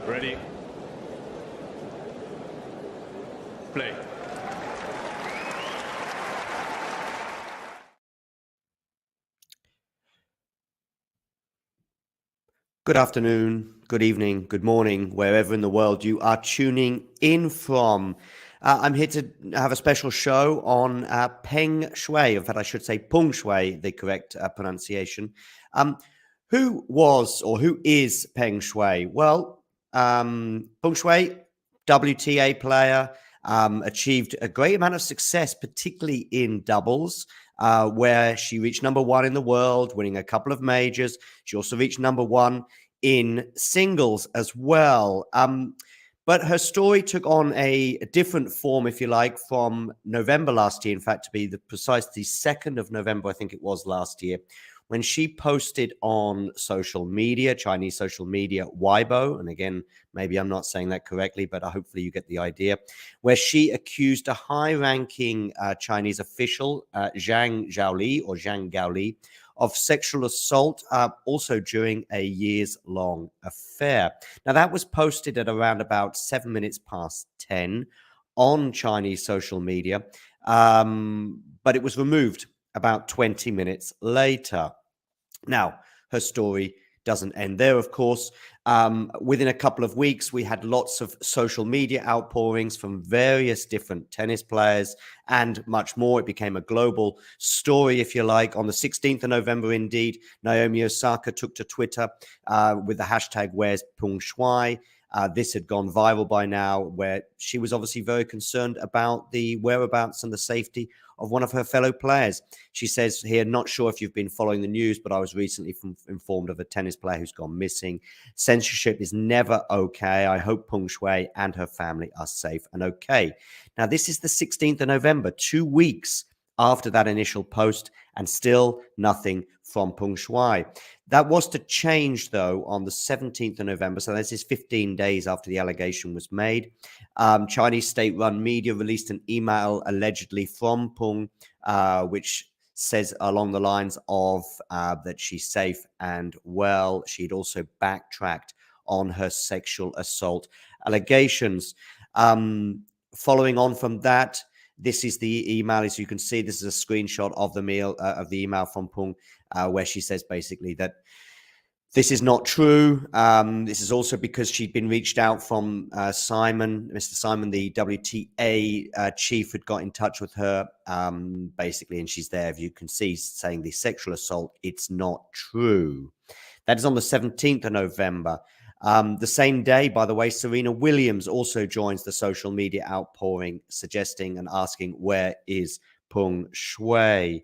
Ready. Play. Good afternoon, good evening, good morning, wherever in the world you are tuning in from. I'm here to have a special show on Peng Shuai. In fact, I should say Peng Shuai, the correct pronunciation. Who was or who is Peng Shuai? Well, Peng Shuai, WTA player, achieved a great amount of success, particularly in doubles. Where she reached number one in the world, winning a couple of majors. She also reached number one in singles as well. But her story took on a different form, if you like, from November last year. In fact, to be the 2nd of November, I think it was last year, when she posted on social media, Chinese social media, Weibo, and again, maybe I'm not saying that correctly, but hopefully you get the idea, where she accused a high-ranking Chinese official, Zhang Gaoli, of sexual assault, also during a years-long affair. Now, that was posted at around about 7 minutes past 10 on Chinese social media, but it was removed about 20 minutes later. Now, her story doesn't end there, of course. Within a couple of weeks, we had lots of social media outpourings from various different tennis players and much more. It became a global story, if you like. On the 16th of November, indeed, Naomi Osaka took to Twitter with the hashtag Where's Peng Shuai? This had gone viral by now, where she was obviously very concerned about the whereabouts and the safety of one of her fellow players. She says here, not sure if you've been following the news, but I was recently informed of a tennis player who's gone missing. Censorship is never okay. I hope Peng Shuai and her family are safe and okay. Now, this is the 16th of November, 2 weeks after that initial post, and still nothing from Peng Shuai. That was to change, though, on the 17th of November. So this is 15 days after the allegation was made. Chinese state-run media released an email allegedly from Peng, which says along the lines of that she's safe and well. She'd also backtracked on her sexual assault allegations. Following on from that, this is the email. As you can see, this is a screenshot of the email from Peng, where she says basically that this is not true. This is also because she'd been reached out from Mr. Simon, the WTA chief, had got in touch with her, basically, and she's there, if you can see, saying the sexual assault, it's not true. That is on the 17th of November. The same day, by the way, Serena Williams also joins the social media outpouring, suggesting and asking, where is Peng Shuai?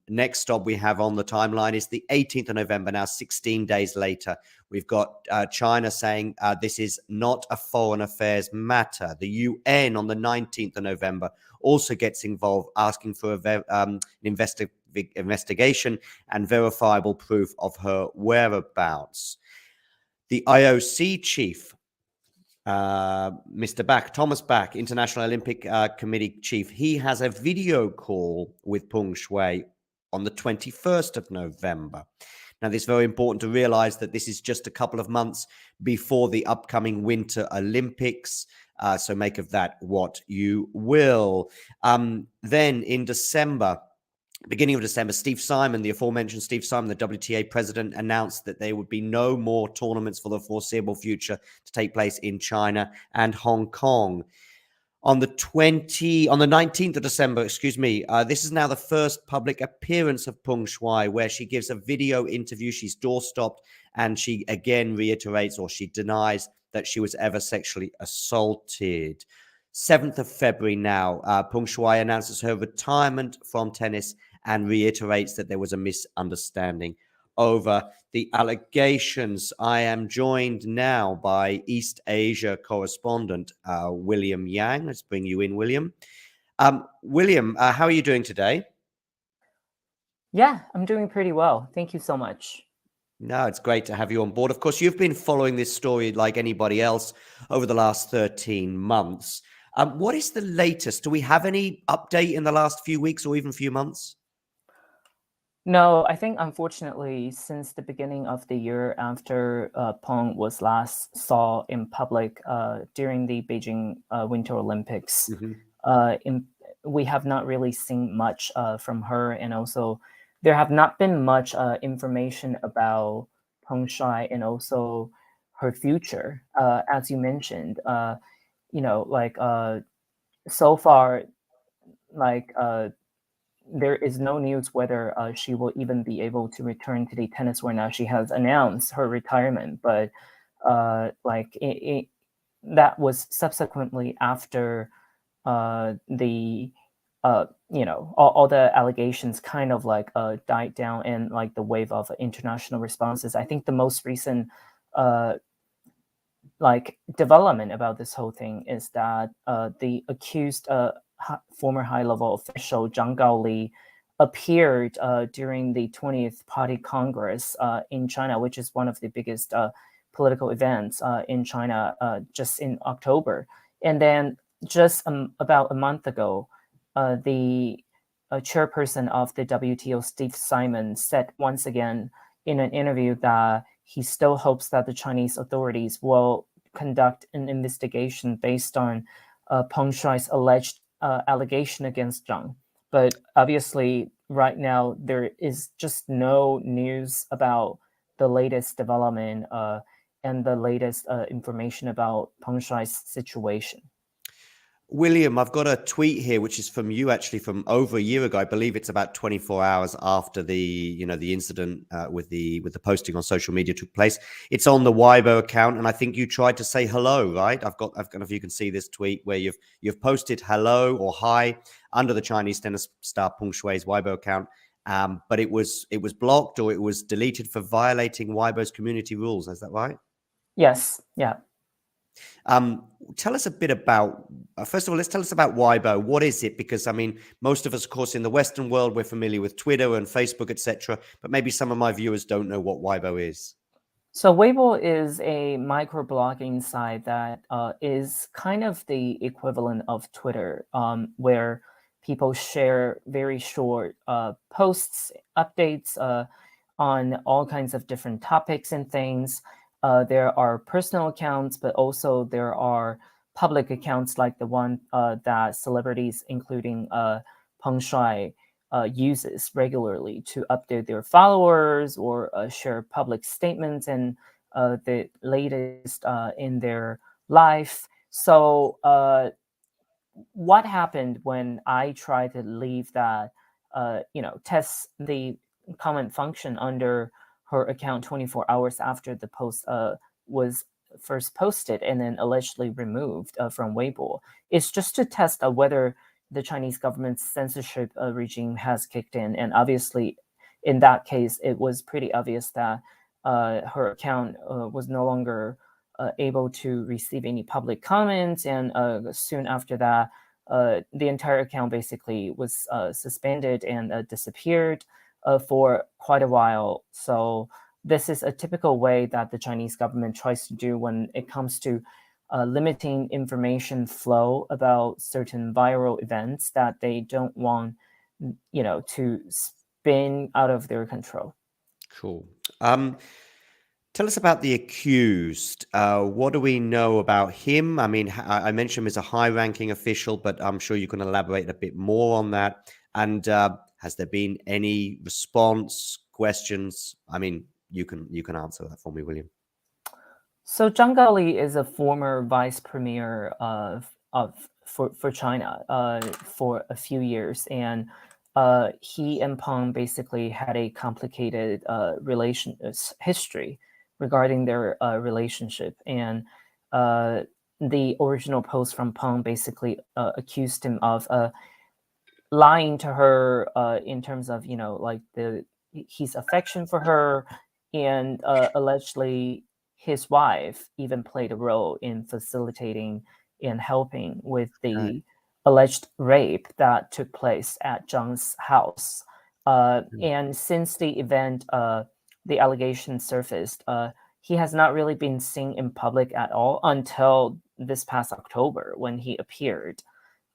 Next stop we have on the timeline is the 18th of November. Now, 16 days later, we've got China saying this is not a foreign affairs matter. The UN on the 19th of November also gets involved, asking for an investigation and verifiable proof of her whereabouts. The IOC chief, Mr. Bach, Thomas Bach, International Olympic Committee chief, he has a video call with Peng Shuai on the 21st of November. Now, this is very important to realize that this is just a couple of months before the upcoming Winter Olympics. So make of that what you will. Then in December, beginning of December, Steve Simon, the aforementioned Steve Simon, the WTA president, announced that there would be no more tournaments for the foreseeable future to take place in China and Hong Kong. On the 19th of December, this is now the first public appearance of Peng Shuai, where she gives a video interview. She's door-stopped, and she again reiterates, or she denies, that she was ever sexually assaulted. 7th of February now, Peng Shuai announces her retirement from tennis and reiterates that there was a misunderstanding over the allegations. I am joined now by East Asia correspondent William Yang. Let's bring you in, William. William, how are you doing today? Yeah, I'm doing pretty well. Thank you so much. No, it's great to have you on board. Of course, you've been following this story like anybody else over the last 13 months. What is the latest? Do we have any update in the last few weeks or even few months? No, I think unfortunately, since the beginning of the year, after Peng was last saw in public during the Beijing Winter Olympics, Hmm. in, we have not really seen much from her, and also there have not been much information about Peng Shuai and also her future. As you mentioned, like so far, like. There is no news whether she will even be able to return to the tennis world. Now she has announced her retirement, but that was subsequently after the all the allegations kind of like died down and like the wave of international responses. I think the most recent uh, like development about this whole thing is that the accused former high-level official Zhang Gaoli appeared during the 20th Party Congress in China, which is one of the biggest political events in China just in October. And then just about a month ago, the chairperson of the WTO, Steve Simon, said once again in an interview that he still hopes that the Chinese authorities will conduct an investigation based on Peng Shuai's alleged allegation against Zhang. But obviously, right now, there is just no news about the latest development and the latest information about Peng Shuai's situation. William, I've got a tweet here, which is from you actually from over a year ago. I believe it's about 24 hours after the incident with the posting on social media took place. It's on the Weibo account, and I think you tried to say hello, right? I don't know if you can see this tweet where you've posted hello or hi under the Chinese tennis star Peng Shuai's Weibo account, but it was blocked or it was deleted for violating Weibo's community rules. Is that right? Yes, yeah. Tell us a bit about, first of all, let's tell us about Weibo. What is it? Because, I mean, most of us, of course, in the Western world, we're familiar with Twitter and Facebook, etc. But maybe some of my viewers don't know what Weibo is. So Weibo is a microblogging site that is kind of the equivalent of Twitter, where people share very short posts, updates on all kinds of different topics and things. There are personal accounts, but also there are public accounts like the one that celebrities, including Peng Shuai, uses regularly to update their followers or share public statements and the latest in their life. So, what happened when I tried to leave that, test the comment function under her account 24 hours after the post was first posted and then allegedly removed from Weibo? It's just to test whether the Chinese government's censorship regime has kicked in. And obviously, in that case, it was pretty obvious that her account was no longer able to receive any public comments. And soon after that, the entire account basically was suspended and disappeared for quite a while. So this is a typical way that the Chinese government tries to do when it comes to limiting information flow about certain viral events that they don't want, to spin out of their control. Cool. Tell us about the accused. What do we know about him? I mean, I mentioned him as a high-ranking official, but I'm sure you can elaborate a bit more on that. And has there been any response, questions? I mean, you can answer that for me, William. So Zhang Gaoli is a former vice premier for China for a few years, and he and Peng basically had a complicated history regarding their relationship. And the original post from Peng basically accused him of lying to her in terms of like his affection for her, and allegedly his wife even played a role in facilitating and helping with Right. the alleged rape that took place at Zhang's house. And since the event, the allegation surfaced, he has not really been seen in public at all until this past October when he appeared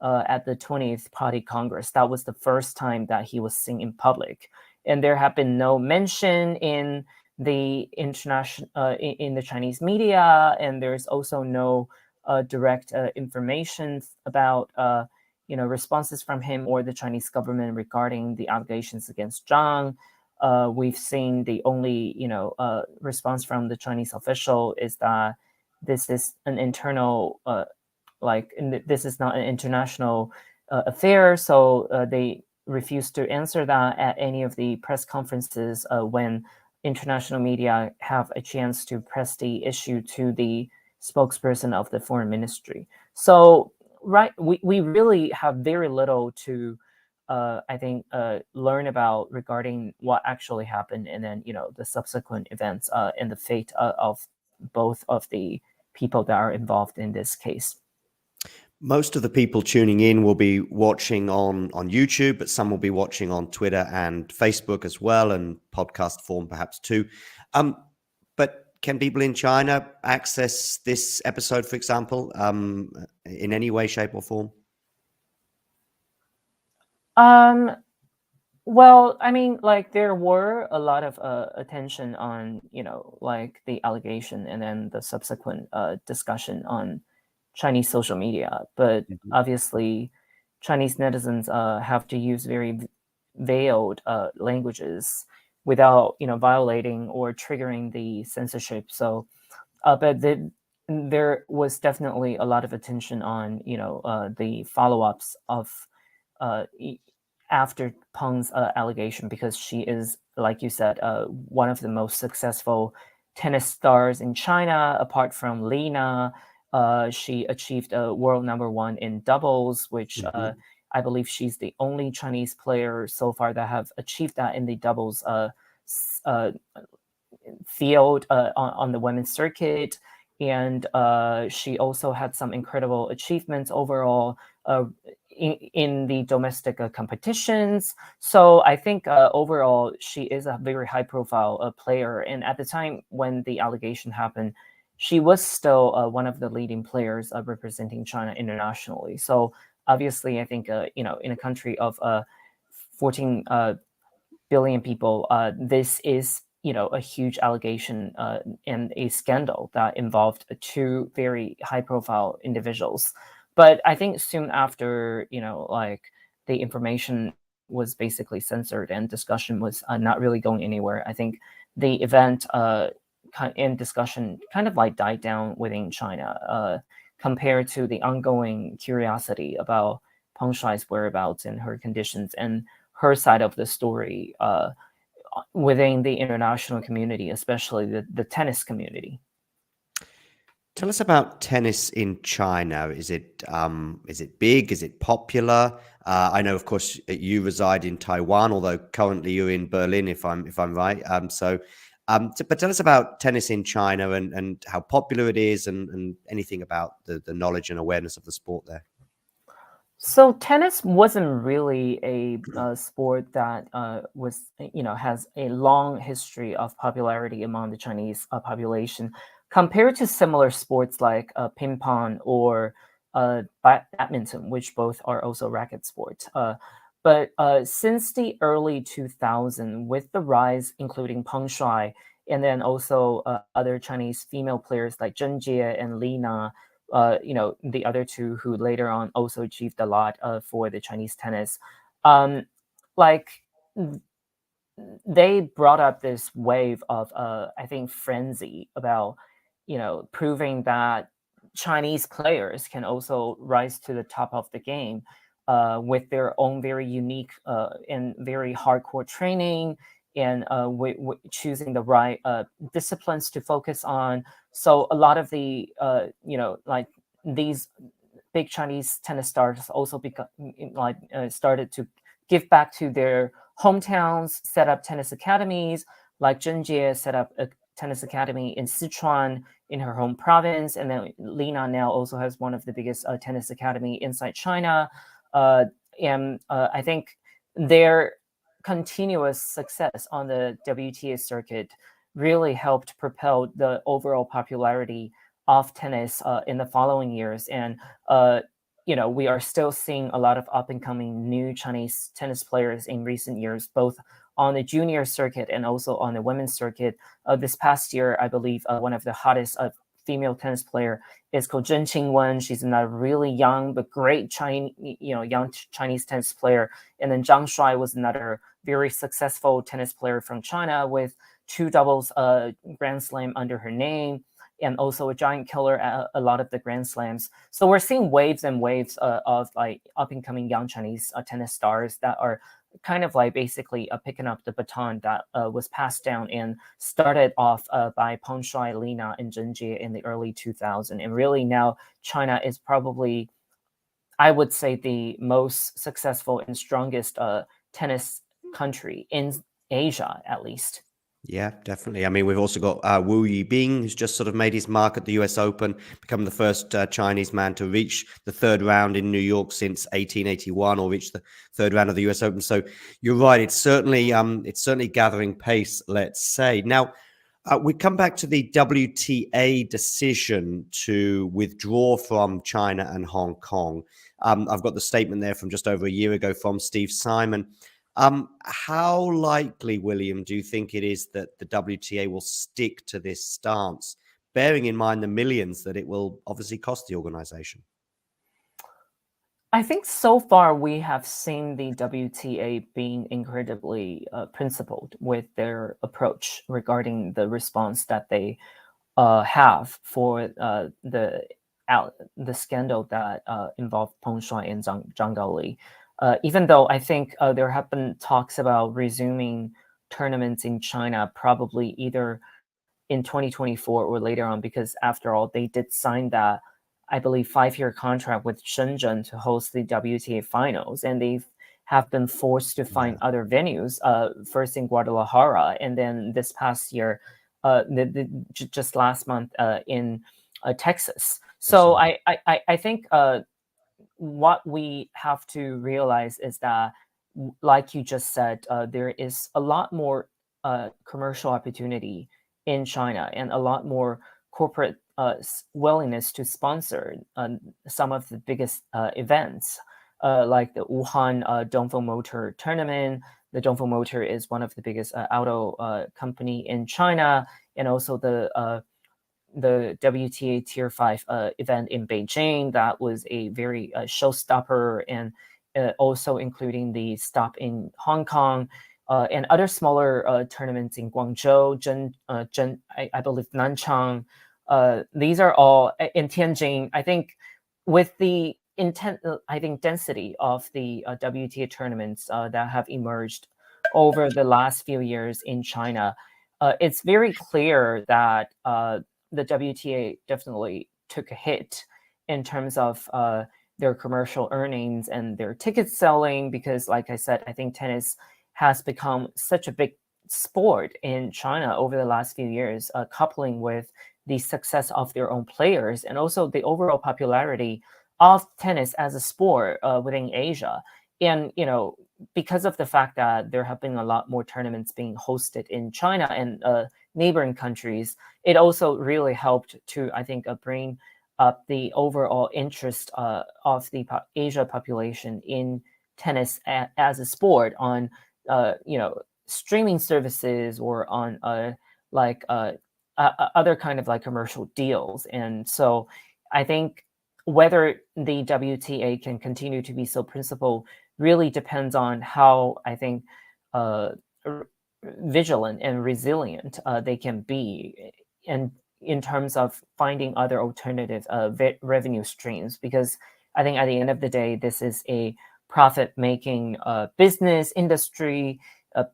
at the 20th Party Congress. That was the first time that he was seen in public. and there have been no mention in the international in the Chinese media, and there's also no direct information about responses from him or the Chinese government regarding the allegations against Zhang. We've seen the only response from the Chinese official is that this is an internal this is not an international affair, so they refused to answer that at any of the press conferences when international media have a chance to press the issue to the spokesperson of the foreign ministry. So we really have very little to I think learn about regarding what actually happened, and then the subsequent events and the fate of both of the people that are involved in this case. Most of the people tuning in will be watching on YouTube, but some will be watching on Twitter and Facebook as well, and podcast form perhaps too. But can people in China access this episode, for example, in any way, shape, or form? Well, I mean, there were a lot of attention on, the allegation and then the subsequent discussion on Chinese social media. But obviously, Chinese netizens have to use very veiled languages without, violating or triggering the censorship. So, but there was definitely a lot of attention on, the follow-ups of after Peng's allegation, because she is, like you said, one of the most successful tennis stars in China. Apart from Lina, she achieved a world #1 in doubles, which I believe she's the only Chinese player so far that have achieved that in the doubles field on the women's circuit. And she also had some incredible achievements overall in the domestic competitions. So I think overall she is a very high profile player. And at the time when the allegation happened, she was still one of the leading players representing China internationally. So obviously, I think in a country of 14 billion people, this is a huge allegation and a scandal that involved two very high profile individuals. But I think soon after, the information was basically censored and discussion was not really going anywhere. I think the event and discussion kind of died down within China compared to the ongoing curiosity about Peng Shuai's whereabouts and her conditions and her side of the story within the international community, especially the tennis community. Tell us about tennis in China. Is it big? Is it popular? I know, of course, you reside in Taiwan, although currently you're in Berlin, if I'm right. But tell us about tennis in China and how popular it is, and anything about the knowledge and awareness of the sport there. So tennis wasn't really a sport that has a long history of popularity among the Chinese population, compared to similar sports like ping pong or badminton, which both are also racket sports. But since the early 2000s, with the rise, including Peng Shuai, and then also other Chinese female players like Zheng Jie and Lina, the other two who later on also achieved a lot for the Chinese tennis, like they brought up this wave of I think frenzy about proving that Chinese players can also rise to the top of the game with their own very unique and very hardcore training, and choosing the right disciplines to focus on. So a lot of the these big Chinese tennis stars also started to give back to their hometowns, set up tennis academies. Like Zheng Jie set up a tennis academy in Sichuan, in her home province, and then Lina now also has one of the biggest tennis academy inside China. And I think their continuous success on the WTA circuit really helped propel the overall popularity of tennis in the following years. And we are still seeing a lot of up and coming new Chinese tennis players in recent years, both on the junior circuit and also on the women's circuit. This past year, I believe one of the hottest female tennis player is called Zheng Qingwen. She's a really young but great young Chinese tennis player. And then Zhang Shuai was another very successful tennis player from China with 2 doubles Grand Slam under her name, and also a giant killer at a lot of the Grand Slams. So we're seeing waves and waves of like up and coming young Chinese tennis stars that are kind of like basically picking up the baton that was passed down and started off by Peng Shuai, Lina, and Zheng Jie in the early 2000s. And really now China is probably, I would say, the most successful and strongest tennis country in Asia, at least. Yeah, definitely. I mean, we've also got Wu Yibing, who's just sort of made his mark at the US Open, become the first Chinese man to reach the third round in New York since 1881, or reach the third round of the US Open. So you're right; it's certainly gathering pace, let's say. Now, we come back to the WTA decision to withdraw from China and Hong Kong. I've got the statement there from just over a year ago from Steve Simon. How likely, William, do you think it is that the WTA will stick to this stance, bearing in mind the millions that it will obviously cost the organization? I think so far we have seen the WTA being incredibly principled with their approach regarding the response that they have for the scandal that involved Peng Shuai and Zhang Gaoli. Even though I think there have been talks about resuming tournaments in China probably either in 2024 or later on, because after all, they did sign that, I believe, 5-year contract with Shenzhen to host the WTA finals, and they have been forced to find other venues, first in Guadalajara, and then this past year, just last month in Texas. So I think what we have to realize is that, like you just said, there is a lot more commercial opportunity in China and a lot more corporate willingness to sponsor some of the biggest events, like the Wuhan Dongfeng Motor Tournament. The Dongfeng Motor is one of the biggest auto company in China, and also the WTA Tier 5 event in Beijing. That was a very showstopper, and also including the stop in Hong Kong and other smaller tournaments in Guangzhou, I believe Nanchang. These are all in Tianjin. I think with the density of the WTA tournaments that have emerged over the last few years in China, it's very clear that the WTA definitely took a hit in terms of their commercial earnings and their ticket selling, because, like I said, I think tennis has become such a big sport in China over the last few years, coupling with the success of their own players and also the overall popularity of tennis as a sport within Asia. And, because of the fact that there have been a lot more tournaments being hosted in China and neighboring countries, it also really helped to, I think, bring up the overall interest of the Asia population in tennis as a sport on, streaming services or on other kind of like commercial deals. And so I think whether the WTA can continue to be so principled really depends on how, I think, vigilant and resilient they can be, and in terms of finding other alternative revenue streams. Because I think at the end of the day, this is a profit-making business industry.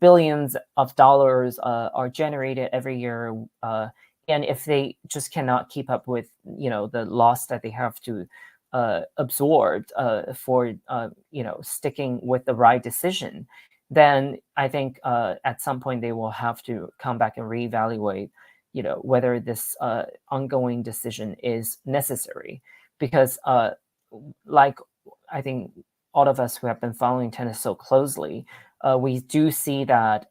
Billions of dollars are generated every year, and if they just cannot keep up with the loss that they have to absorb for sticking with the right decision, then I think at some point they will have to come back and reevaluate whether this ongoing decision is necessary. Because like I think all of us who have been following tennis so closely, we do see that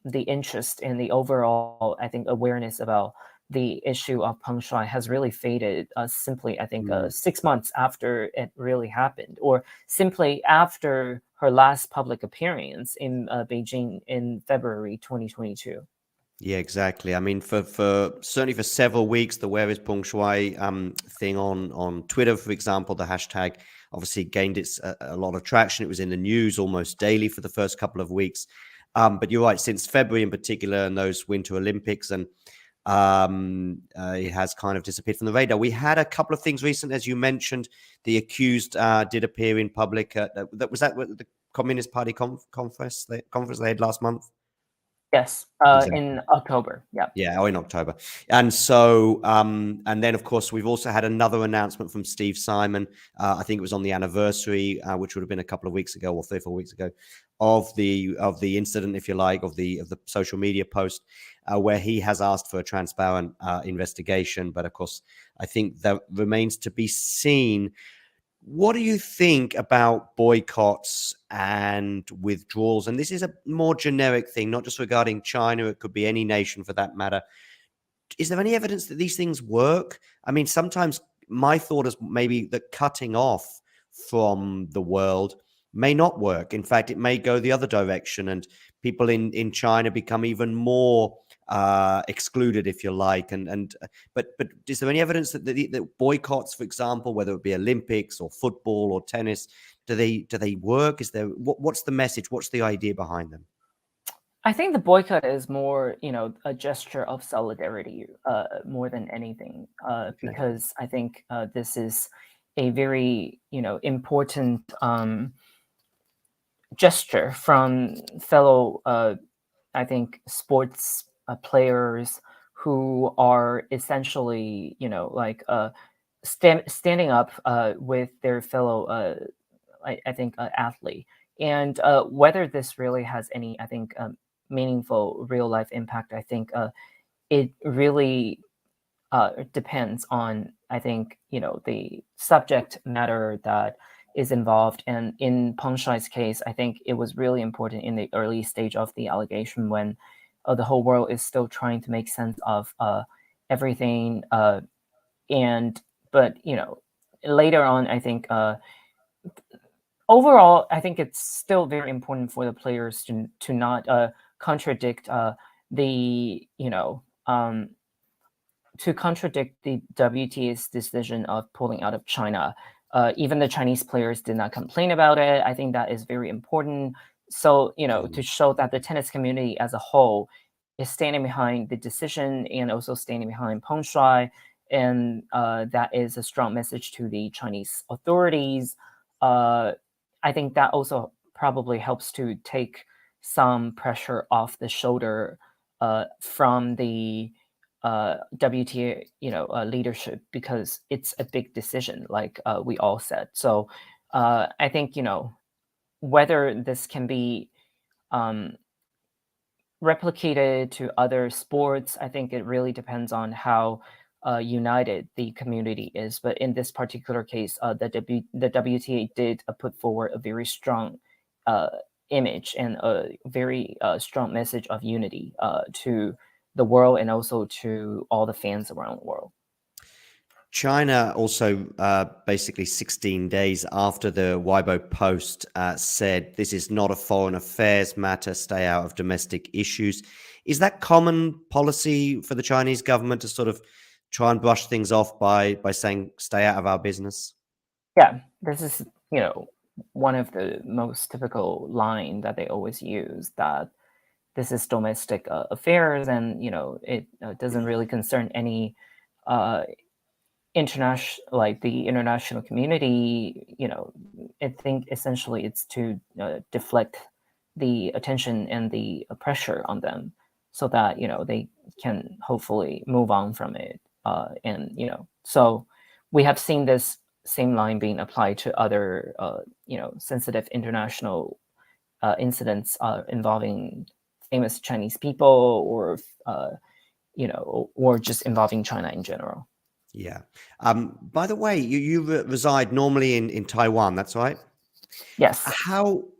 the interest and the overall, I think, awareness about the issue of Peng Shuai has really faded simply, I think, 6 months after it really happened, or simply after her last public appearance in Beijing in February 2022. Yeah, exactly. I mean, for certainly for several weeks, the "Where is Peng Shuai" thing on Twitter, for example, the hashtag obviously gained a lot of traction. It was in the news almost daily for the first couple of weeks. But you're right, since February in particular, and those Winter Olympics, and it has kind of disappeared from the radar. We had a couple of things recent, as you mentioned. The accused did appear in public. Was that what the Communist Party conference they had last month? Yes, Exactly. in October. Yeah. Yeah, in October. And so, and then, of course, we've also had another announcement from Steve Simon. I think it was on the anniversary, which would have been a couple of weeks ago or 3 or 4 weeks ago, of the incident, if you like, of the social media post, where he has asked for a transparent investigation. But of course, I think that remains to be seen. What do you think about boycotts and withdrawals? And this is a more generic thing, not just regarding China. It could be any nation for that matter. Is there any evidence that these things work? I mean, sometimes my thought is maybe that cutting off from the world may not work. In fact, it may go the other direction, and people in China become even more excluded, if you like. But is there any evidence that boycotts, for example, whether it be Olympics or football or tennis, do they work? Is there what's the message? What's the idea behind them? I think the boycott is more, a gesture of solidarity more than anything, because I think this is a very, important gesture from fellow, I think, sports players who are essentially, standing up with their fellow, I think, athlete. And whether this really has any, I think, meaningful real life impact, I think it really depends on, I think, the subject matter that is involved. And in Peng Shuai's case, I think it was really important in the early stage of the allegation when the whole world is still trying to make sense of everything. But later on, I think overall, I think it's still very important for the players to not contradict the WTA's decision of pulling out of China. Even the Chinese players did not complain about it. I think that is very important. So, to show that the tennis community as a whole is standing behind the decision and also standing behind Peng Shuai. And that is a strong message to the Chinese authorities. I think that also probably helps to take some pressure off the shoulder from the WTA, leadership, because it's a big decision, like we all said. So I think, whether this can be replicated to other sports, I think it really depends on how united the community is. But in this particular case, the WTA did put forward a very strong image and a very strong message of unity to the world and also to all the fans around the world. China also basically 16 days after the Weibo post said this is not a foreign affairs matter, stay out of domestic issues. Is that common policy for the Chinese government to sort of try and brush things off by saying stay out of our business? Yeah, this is, one of the most typical line that they always use, that this is domestic affairs, and it doesn't really concern any the international community. I think essentially it's to deflect the attention and the pressure on them, so that they can hopefully move on from it. So we have seen this same line being applied to other sensitive international incidents involving famous Chinese people, or or just involving China in general. Yeah. By the way, you reside normally in Taiwan, that's right? Yes.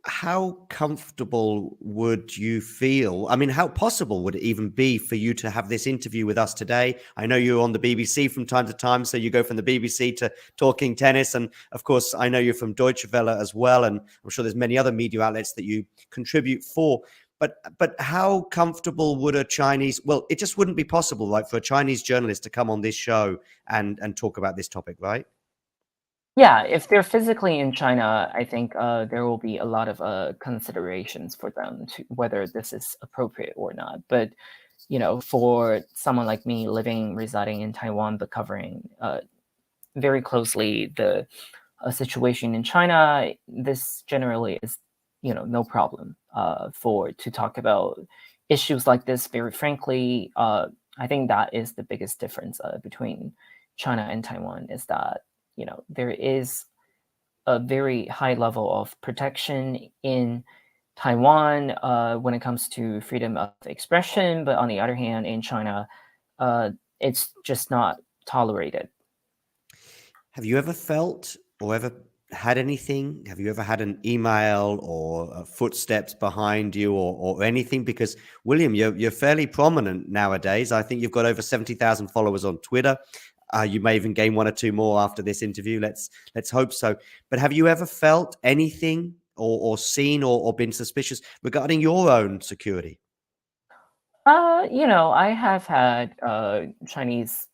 How comfortable would you feel? I mean, how possible would it even be for you to have this interview with us today? I know you're on the BBC from time to time, so you go from the BBC to Talking Tennis, and of course, I know you're from Deutsche Welle as well, and I'm sure there's many other media outlets that you contribute for. But how comfortable would a Chinese? Well, it just wouldn't be possible, right, for a Chinese journalist to come on this show and talk about this topic, right? Yeah, if they're physically in China, I think there will be a lot of considerations for them to whether this is appropriate or not. But for someone like me residing in Taiwan, but covering very closely the situation in China, this generally is no problem to talk about issues like this very frankly. I think that is the biggest difference between China and Taiwan, is that there is a very high level of protection in Taiwan when it comes to freedom of expression, but on the other hand, in China, it's just not tolerated. Have you ever felt or ever had anything? Have you ever had an email or footsteps behind you or anything? Because William, you're fairly prominent nowadays. I think you've got over 70,000 followers on Twitter. You may even gain one or two more after this interview. Let's hope so. But have you ever felt anything or seen or been suspicious regarding your own security? I have had Chinese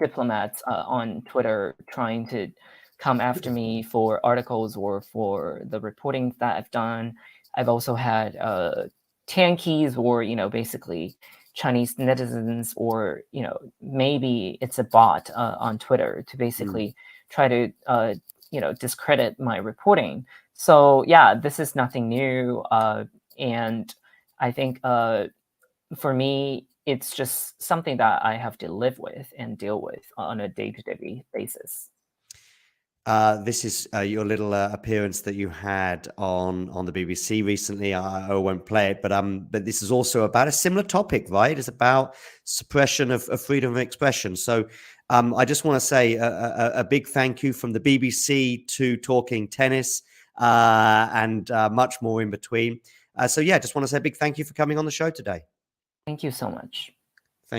diplomats on Twitter trying to come after me for articles or for the reporting that I've done. I've also had tankies or basically Chinese netizens, or maybe it's a bot on Twitter to basically try to discredit my reporting. So yeah, this is nothing new, and I think for me, it's just something that I have to live with and deal with on a day-to-day basis. This is your little appearance that you had on the BBC recently. I won't play it, but this is also about a similar topic, right? It's about suppression of freedom of expression. So I just want to say a big thank you from the BBC to Talking Tennis and much more in between. So yeah, just want to say a big thank you for coming on the show today. Thank you so much.